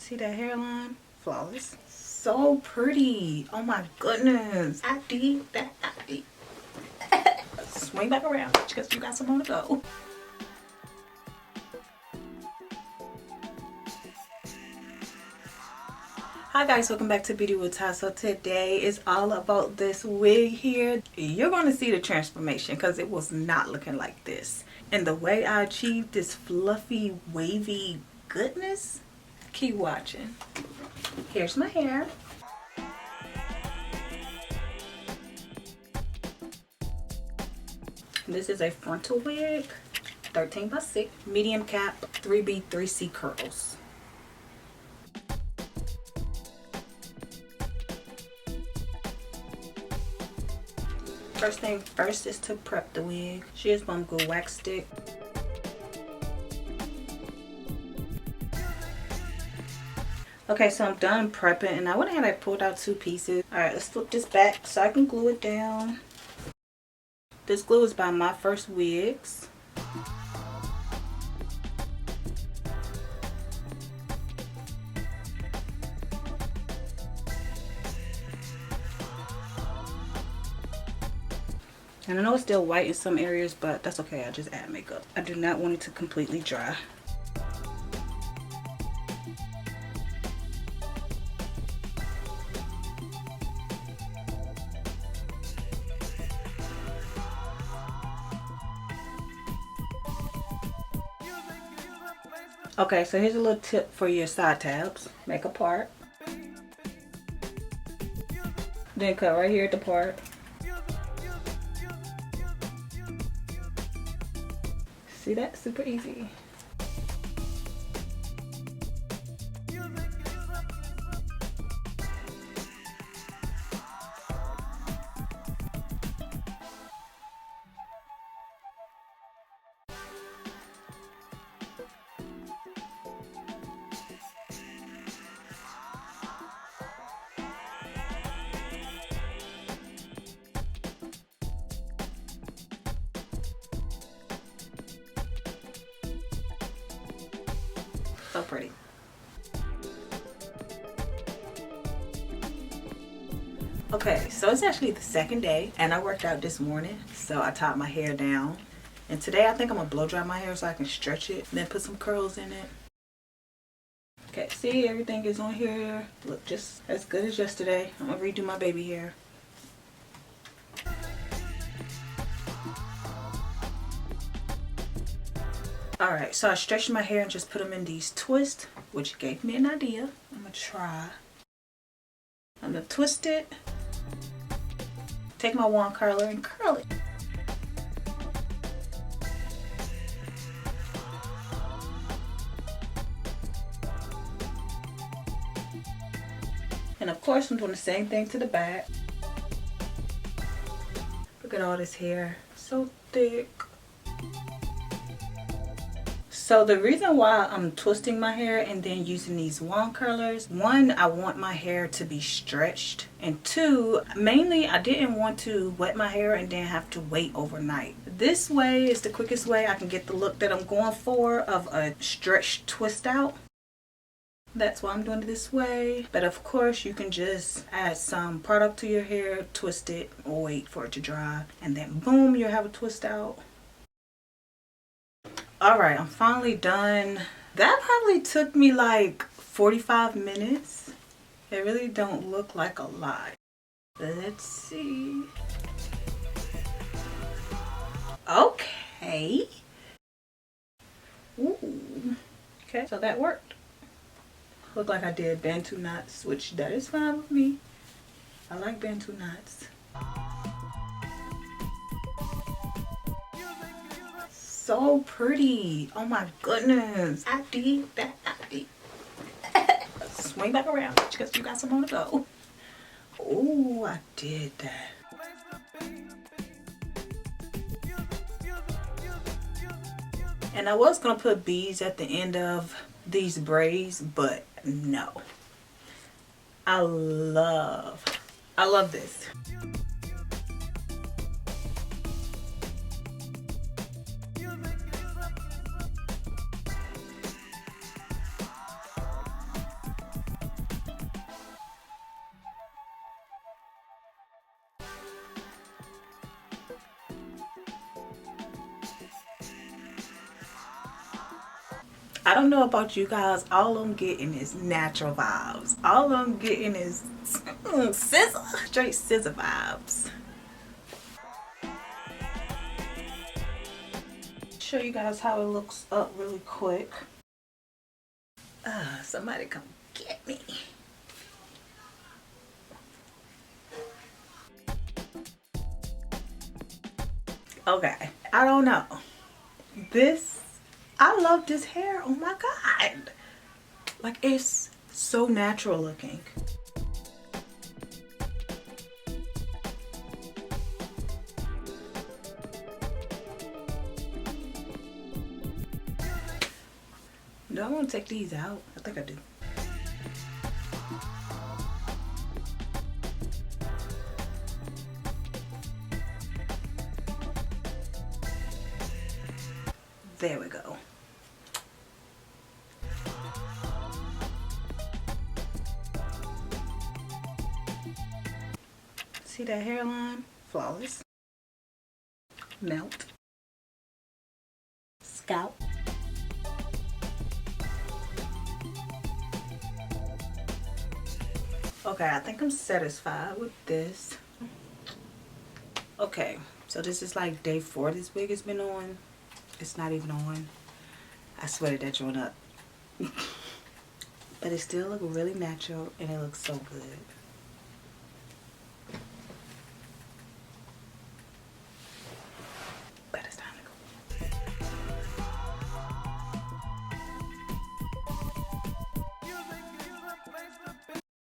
See that hairline? Flawless. So pretty. Oh my goodness. I did that. I did. Swing back around because you got some more to go. Hi guys, welcome back to Beauty with Ty. So today is all about this wig here. You're going to see the transformation because it was not looking like this. And the way I achieved this fluffy, wavy goodness, keep watching. Here's my hair. This is a frontal wig, 13 by 6, medium cap, 3B, 3C curls. First thing first is to prep the wig. Shears Bum Glue wax stick. Okay, so I'm done prepping and I went ahead and I pulled out 2 pieces. Alright, let's flip this back so I can glue it down. This glue is by My First Wigs. And I know it's still white in some areas, but that's okay. I just add makeup. I do not want it to completely dry. Okay, so here's a little tip for your side tabs. Make a part. Then cut right here at the part. See that? Super easy. So pretty. Okay, so it's actually the second day and I worked out this morning, so I tied my hair down. And today I think I'm gonna blow dry my hair so I can stretch it and then put some curls in it. Okay, see, everything is on here. Look just as good as yesterday. I'm gonna redo my baby hair. Alright, so I stretched my hair and just put them in these twists, which gave me an idea. I'm going to try. I'm going to twist it. Take my wand curler and curl it. And of course I'm doing the same thing to the back. Look at all this hair. So thick. So the reason why I'm twisting my hair and then using these wand curlers, one, I want my hair to be stretched, and two, mainly I didn't want to wet my hair and then have to wait overnight. This way is the quickest way I can get the look that I'm going for of a stretched twist out. That's why I'm doing it this way. But of course you can just add some product to your hair, twist it, or wait for it to dry, and then boom, you'll have a twist out. Alright, I'm finally done. That probably took me like 45 minutes. It really don't look like a lot. Let's see. Okay. Ooh. Okay, so that worked. Looked like I did Bantu knots, which that is fine with me. I like Bantu knots. So pretty. Oh my goodness. I did that. I did. Swing back around because you got some more to go. Oh, I did that. And I was going to put beads at the end of these braids, but no. I love this. I don't know about you guys, all I'm getting is natural vibes. All I'm getting is scissor, straight scissor vibes. Show you guys how it looks up really quick. Somebody come get me. Okay, I don't know. I love this hair. Oh my god. Like, it's so natural looking. Do I want to take these out? I think I do. There we go. See that hairline? Flawless. Melt. Scalp. Okay, I think I'm satisfied with this. Okay, so this is like day 4 this wig has been on. It's not even on. I sweated that joint up. But it still looks really natural and it looks so good.